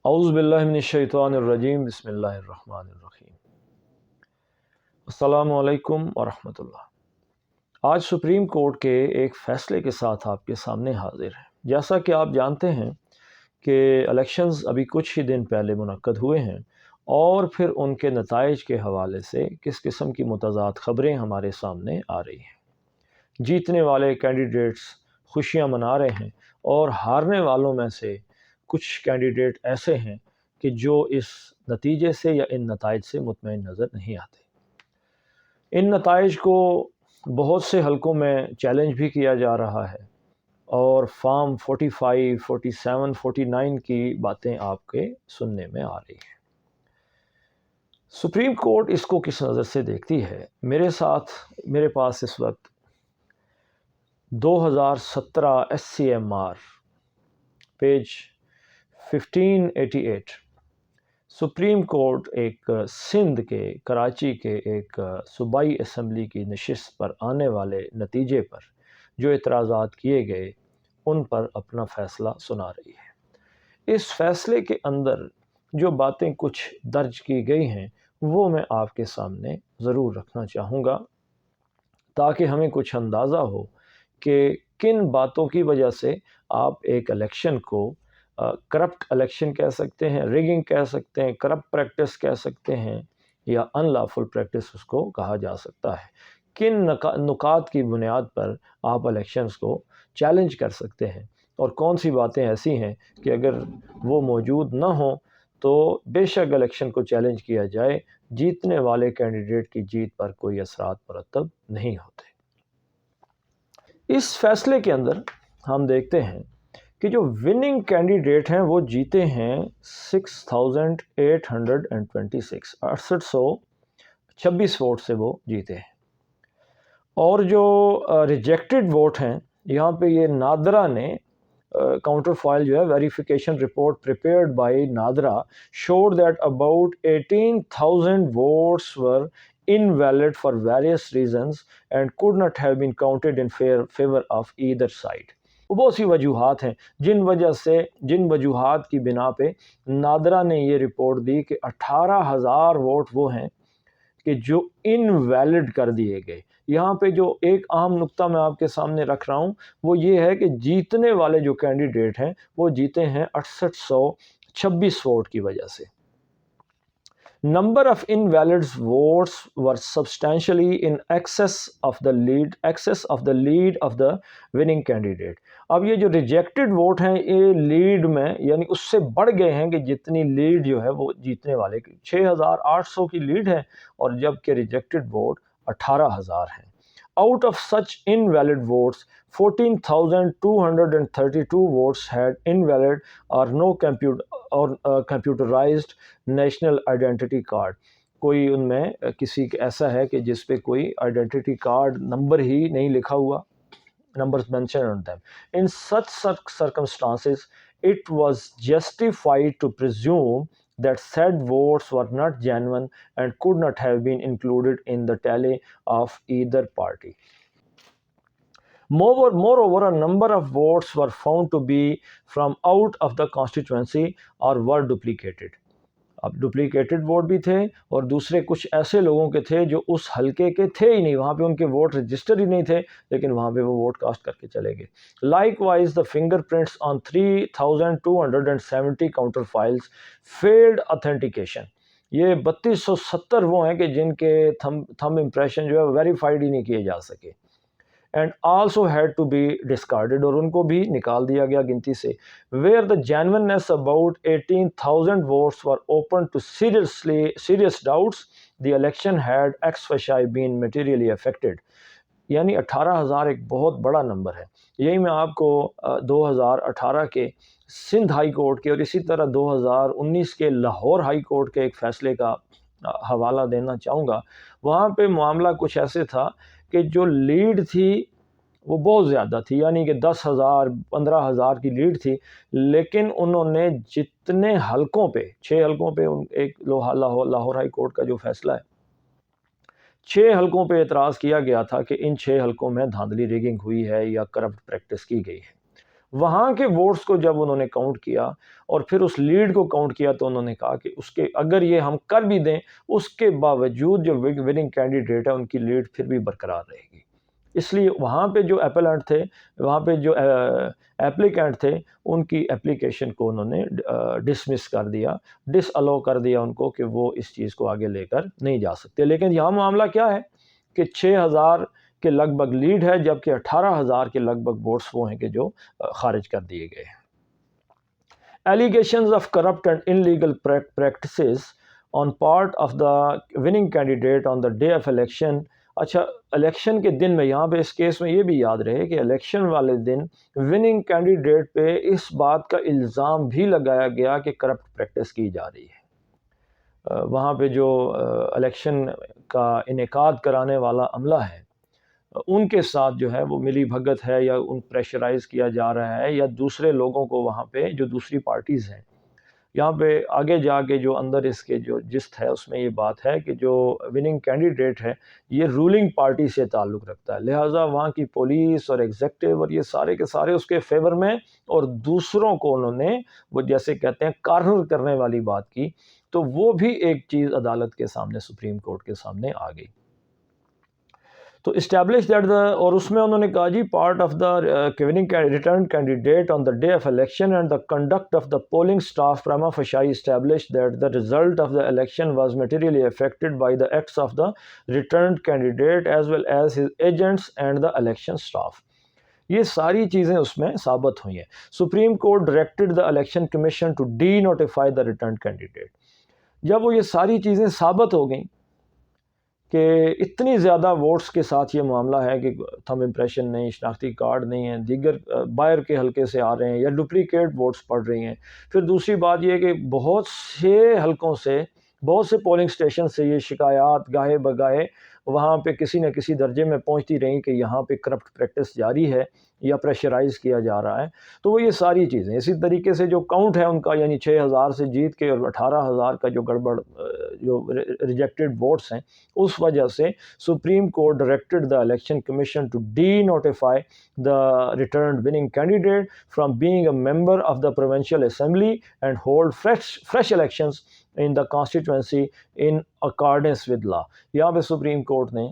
اعوذ باللہ من الشیطان الرجیم بسم اللہ الرحمن الرحیم السلام علیکم ورحمۃ اللہ۔ آج سپریم کورٹ کے ایک فیصلے کے ساتھ آپ کے سامنے حاضر ہیں۔ جیسا کہ آپ جانتے ہیں کہ الیکشنز ابھی کچھ ہی دن پہلے منعقد ہوئے ہیں اور پھر ان کے نتائج کے حوالے سے کس قسم کی متضاد خبریں ہمارے سامنے آ رہی ہیں۔ جیتنے والے کینڈیڈیٹس خوشیاں منا رہے ہیں اور ہارنے والوں میں سے کچھ کینڈیڈیٹ ایسے ہیں کہ جو اس نتیجے سے یا ان نتائج سے مطمئن نظر نہیں آتے۔ ان نتائج کو بہت سے حلقوں میں چیلنج بھی کیا جا رہا ہے اور فارم 45، 47، 49 کی باتیں آپ کے سننے میں آ رہی ہیں۔ سپریم کورٹ اس کو کس نظر سے دیکھتی ہے؟ میرے پاس اس وقت 2017 SCMR پیج 1588 سپریم کورٹ ایک سندھ کے کراچی کے ایک صوبائی اسمبلی کی نشست پر آنے والے نتیجے پر جو اعتراضات کیے گئے ان پر اپنا فیصلہ سنا رہی ہے۔ اس فیصلے کے اندر جو باتیں کچھ درج کی گئی ہیں وہ میں آپ کے سامنے ضرور رکھنا چاہوں گا تاکہ ہمیں کچھ اندازہ ہو کہ کن باتوں کی وجہ سے آپ ایک الیکشن کو کرپٹ الیکشن کہہ سکتے ہیں، ریگنگ کہہ سکتے ہیں، کرپٹ پریکٹس کہہ سکتے ہیں یا ان لافل پریکٹس اس کو کہا جا سکتا ہے۔ کن نکات کی بنیاد پر آپ الیکشنز کو چیلنج کر سکتے ہیں اور کون سی باتیں ایسی ہیں کہ اگر وہ موجود نہ ہوں تو بے شک الیکشن کو چیلنج کیا جائے، جیتنے والے کینڈیڈیٹ کی جیت پر کوئی اثرات مرتب نہیں ہوتے۔ اس فیصلے کے اندر ہم دیکھتے ہیں کہ جو وننگ کینڈیڈیٹ ہیں وہ جیتے ہیں 6826 6826 ووٹ سے وہ جیتے ہیں، اور جو ریجیکٹڈ ووٹ ہیں یہاں پہ یہ نادرا نے کاؤنٹر فائل جو ہے verification report prepared by NADRA showed that about 18,000 votes were invalid for various reasons and could not have been counted in favor of either side۔ وہ بہت سی وجوہات ہیں جن وجوہات کی بنا پہ نادرا نے یہ رپورٹ دی کہ 18,000 ووٹ وہ ہیں کہ جو انویلڈ کر دیے گئے۔ یہاں پہ جو ایک اہم نقطہ میں آپ کے سامنے رکھ رہا ہوں وہ یہ ہے کہ جیتنے والے جو کینڈیڈیٹ ہیں وہ جیتے ہیں 6826 ووٹ کی وجہ سے۔ Number of invalid votes were substantially in excess of the lead of the winning candidate۔ اب یہ جو ریجیکٹڈ ووٹ ہیں یہ لیڈ میں یعنی اس سے بڑھ گئے ہیں کہ جتنی لیڈ جو ہے وہ جیتنے والے کی 6,800 کی لیڈ ہے اور جبکہ ریجیکٹڈ ووٹ 18,000 ہیں۔ Out of such invalid votes, 14,232 votes had invalid or no computerized national identity card۔ کوئی ان میں کسی ایسا ہے کہ جس پہ کوئی آئیڈینٹی کارڈ نمبر ہی نہیں لکھا ہوا، numbers mentioned on them۔ In such circumstances, it was justified to presume that said votes were not genuine and could not have been included in the tally of either party۔ Moreover, a number of votes were found to be from out of the constituency or were duplicated۔ اب duplicated vote بھی تھے اور دوسرے کچھ ایسے لوگوں کے تھے جو اس حلقے کے تھے ہی نہیں، وہاں پہ ان کے ووٹ رجسٹر ہی نہیں تھے لیکن وہاں پہ وہ ووٹ کاسٹ کر کے چلے گئے۔ Like wise the finger prints on 3,270 counter files field authentication. یہ 3270 وہ ہیں کہ جن کے تھم امپریشن جو ہے ویریفائڈ ہی نہیں کیے جا سکے، and also had to be discarded، اور ان کو بھی نکال دیا گیا گنتی سے۔ where the genuineness about 18,000 votes were open to serious doubts، the election had ex officio been materially affected۔ یعنی 18,000 ایک بہت بڑا نمبر ہے۔ یہی میں آپ کو 2018 کے سندھ ہائی کورٹ کے اور اسی طرح 2019 کے لاہور ہائی کورٹ کے ایک فیصلے کا حوالہ دینا چاہوں گا۔ وہاں پہ معاملہ کچھ ایسے تھا کہ جو لیڈ تھی وہ بہت زیادہ تھی، یعنی کہ 10,000 15,000 کی لیڈ تھی، لیکن انہوں نے جتنے حلقوں پہ 6 حلقوں پہ ایک لاہور ہائی کورٹ کا جو فیصلہ ہے 6 حلقوں پہ اعتراض کیا گیا تھا کہ ان 6 حلقوں میں دھاندلی ریگنگ ہوئی ہے یا کرپٹ پریکٹس کی گئی ہے، وہاں کے ووٹس کو جب انہوں نے کاؤنٹ کیا اور پھر اس لیڈ کو کاؤنٹ کیا تو انہوں نے کہا کہ اس کے اگر یہ ہم کر بھی دیں اس کے باوجود جو وننگ کینڈیڈیٹ ہے ان کی لیڈ پھر بھی برقرار رہے گی. اس لیے وہاں پہ جو اپیلنٹ تھے، وہاں پہ جو اپلیکینٹ تھے، ان کی اپلیکیشن کو انہوں نے ڈسمس کر دیا، ڈس الاؤ کر دیا ان کو کہ وہ اس چیز کو آگے لے کر نہیں جا سکتے. لیکن یہاں معاملہ کیا ہے کہ 6,000 کے لگ بھگ لیڈ ہے، جبکہ 18,000 کے لگ بھگ ووٹس وہ ہیں کہ جو خارج کر دیے گئے ہیں. Allegations of corrupt and illegal practices on part of the winning candidate on the day of election. اچھا، الیکشن کے دن میں یہاں پہ اس کیس میں یہ بھی یاد رہے کہ الیکشن والے دن وننگ کینڈیڈیٹ پہ اس بات کا الزام بھی لگایا گیا کہ کرپٹ پریکٹس کی جا رہی ہے. وہاں پہ جو الیکشن کا انعقاد کرانے والا عملہ ہے ان کے ساتھ جو ہے وہ ملی بھگت ہے، یا ان پریشرائز کیا جا رہا ہے، یا دوسرے لوگوں کو وہاں پہ جو دوسری پارٹیز ہیں. یہاں پہ آگے جا کے جو اندر اس کے جو جست ہے اس میں یہ بات ہے کہ جو وننگ کینڈیڈیٹ ہے یہ رولنگ پارٹی سے تعلق رکھتا ہے، لہٰذا وہاں کی پولیس اور ایگزیکٹو اور یہ سارے کے سارے اس کے فیور میں، اور دوسروں کو انہوں نے وہ جیسے کہتے ہیں کارنر کرنے والی بات کی. تو وہ بھی ایک چیز عدالت کے سامنے، سپریم کورٹ کے سامنے آ گئی. تو اسٹیبلش دیٹ اور اس میں انہوں نے کہا جی part of the winning return candidate on the day of election and the conduct of the polling staff prima facie establish that the result of the election was materially affected by the acts of the returned candidate as well as his agents and the election staff. یہ ساری چیزیں اس میں ثابت ہوئی ہیں. Supreme court directed the election commission to denotify the returned candidate. جب وہ یہ ساری چیزیں ثابت ہو گئیں کہ اتنی زیادہ ووٹس کے ساتھ یہ معاملہ ہے کہ تھم امپریشن نہیں، شناختی کارڈ نہیں ہیں، دیگر باہر کے حلقے سے آ رہے ہیں یا ڈپلیکیٹ ووٹس پڑ رہی ہیں. پھر دوسری بات یہ کہ بہت سے حلقوں سے، بہت سے پولنگ اسٹیشن سے یہ شکایات گاہے بگاہے وہاں پہ کسی نہ کسی درجے میں پہنچتی رہیں کہ یہاں پہ کرپٹ پریکٹس جاری ہے یا پریشرائز کیا جا رہا ہے. تو وہ یہ ساری چیزیں اسی طریقے سے جو کاؤنٹ ہے ان کا، یعنی 6,000 سے جیت کے اور 18,000 کا جو گڑبڑ جو ریجیکٹڈ ووٹس ہیں، اس وجہ سے supreme court directed the election commission to denotify the returned winning candidate from being a member of the provincial assembly and hold fresh elections in the constituency in accordance with law. یہاں پہ supreme court نے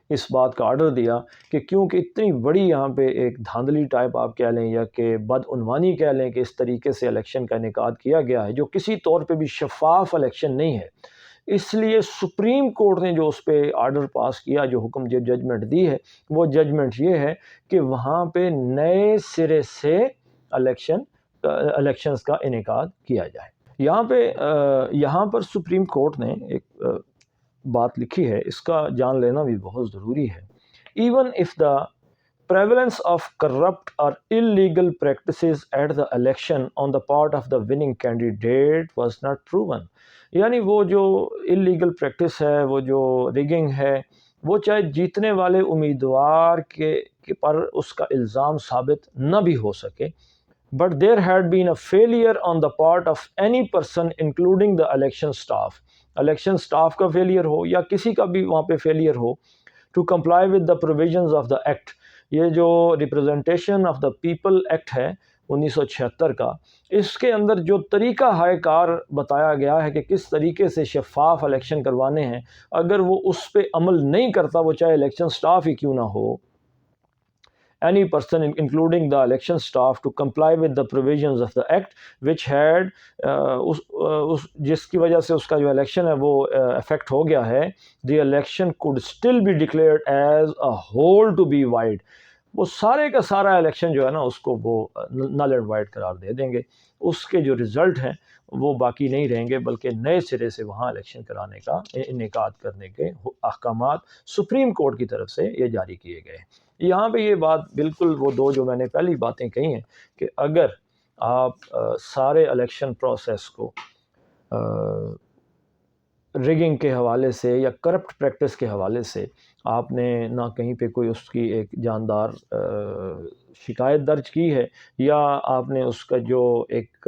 اس بات کا order دیا کہ کیونکہ اتنی بڑی یہاں پہ ایک دھاندلی ٹائپ آپ کہہ لیں یا کہ بدعنوانی کہہ لیں کہ اس طریقے سے الیکشن کا انعقاد کیا گیا ہے جو کسی طور پہ بھی شفاف الیکشن نہیں ہے، اس لیے سپریم کورٹ نے جو اس پہ آرڈر پاس کیا، جو حکم جو ججمنٹ دی ہے، وہ ججمنٹ یہ ہے کہ وہاں پہ نئے سرے سے الیکشنز کا انعقاد کیا جائے. یہاں پر سپریم کورٹ نے ایک بات لکھی ہے، اس کا جان لینا بھی بہت ضروری ہے. Even if the prevalence of corrupt or illegal practices at the election on the part of the winning candidate was not proven. یعنی وہ جو illegal practice ہے، وہ جو rigging ہے، وہ چاہے جیتنے والے امیدوار کے پر اس کا الزام ثابت نہ بھی ہو سکے، but there had been a failure on the part of any person including the election staff. Election staff کا فیلئر ہو یا کسی کا بھی وہاں پہ failure who to comply with the provisions of the act. یہ جو representation of the people act ہے 1976 کا، اس کے اندر جو طریقہ ہائے کار بتایا گیا ہے کہ کس طریقے سے شفاف الیکشن کروانے ہیں، اگر وہ اس پہ عمل نہیں کرتا، وہ چاہے الیکشن سٹاف ہی کیوں نہ ہو، any person including the election staff to comply with the provisions of the act which had جس کی وجہ سے اس کا جو الیکشن ہے وہ افیکٹ ہو گیا ہے، the election could still be declared as a whole to be void. وہ سارے کا سارا الیکشن جو ہے نا اس کو وہ نل اینڈ وائڈ قرار دے دیں گے، اس کے جو رزلٹ ہیں وہ باقی نہیں رہیں گے، بلکہ نئے سرے سے وہاں الیکشن کرانے کا انعقاد کرنے کے احکامات سپریم کورٹ کی طرف سے یہ جاری کیے گئے. یہاں پہ یہ بات بالکل وہ دو جو میں نے پہلی باتیں کہی ہیں کہ اگر آپ سارے الیکشن پروسیس کو ریگنگ کے حوالے سے یا کرپٹ پریکٹس کے حوالے سے آپ نے نہ کہیں پہ کوئی اس کی ایک جاندار شکایت درج کی ہے، یا آپ نے اس کا جو ایک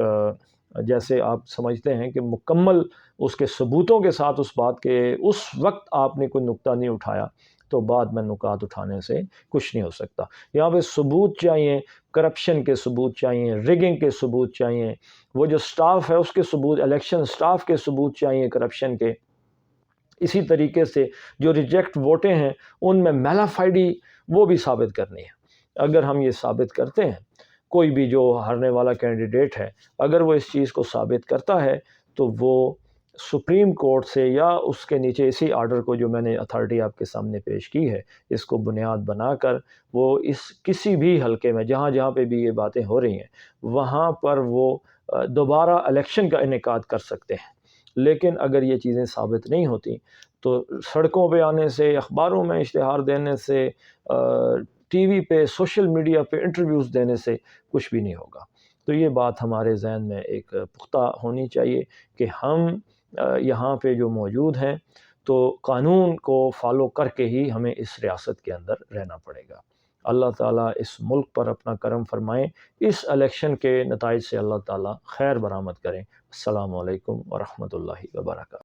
جیسے آپ سمجھتے ہیں کہ مکمل اس کے ثبوتوں کے ساتھ اس بات کے اس وقت آپ نے کوئی نقطہ نہیں اٹھایا، تو بعد میں نکات اٹھانے سے کچھ نہیں ہو سکتا۔ یہاں پہ ثبوت چاہیے، کرپشن کے ثبوت چاہیے، ریگنگ کے ثبوت چاہیے، وہ جو سٹاف ہے اس کے ثبوت، الیکشن سٹاف کے ثبوت چاہیے کرپشن کے۔ اسی طریقے سے جو ریجیکٹ ووٹیں ہیں ان میں میلافائڈی وہ بھی ثابت کرنی ہے۔ اگر ہم یہ ثابت کرتے ہیں، کوئی بھی جو ہارنے والا کینڈیڈیٹ ہے اگر وہ اس چیز کو ثابت کرتا ہے تو وہ سپریم کورٹ سے یا اس کے نیچے اسی آرڈر کو جو میں نے اتھارٹی آپ کے سامنے پیش کی ہے اس کو بنیاد بنا کر وہ اس کسی بھی حلقے میں جہاں جہاں پہ بھی یہ باتیں ہو رہی ہیں وہاں پر وہ دوبارہ الیکشن کا انعقاد کر سکتے ہیں۔ لیکن اگر یہ چیزیں ثابت نہیں ہوتی تو سڑکوں پہ آنے سے، اخباروں میں اشتہار دینے سے، ٹی وی پہ، سوشل میڈیا پہ انٹرویوز دینے سے کچھ بھی نہیں ہوگا۔ تو یہ بات ہمارے ذہن میں ایک پختہ ہونی چاہیے کہ ہم یہاں پہ جو موجود ہیں تو قانون کو فالو کر کے ہی ہمیں اس ریاست کے اندر رہنا پڑے گا۔ اللہ تعالیٰ اس ملک پر اپنا کرم فرمائیں، اس الیکشن کے نتائج سے اللہ تعالیٰ خیر برآمد کریں۔ السلام علیکم ورحمۃ اللہ وبرکاتہ۔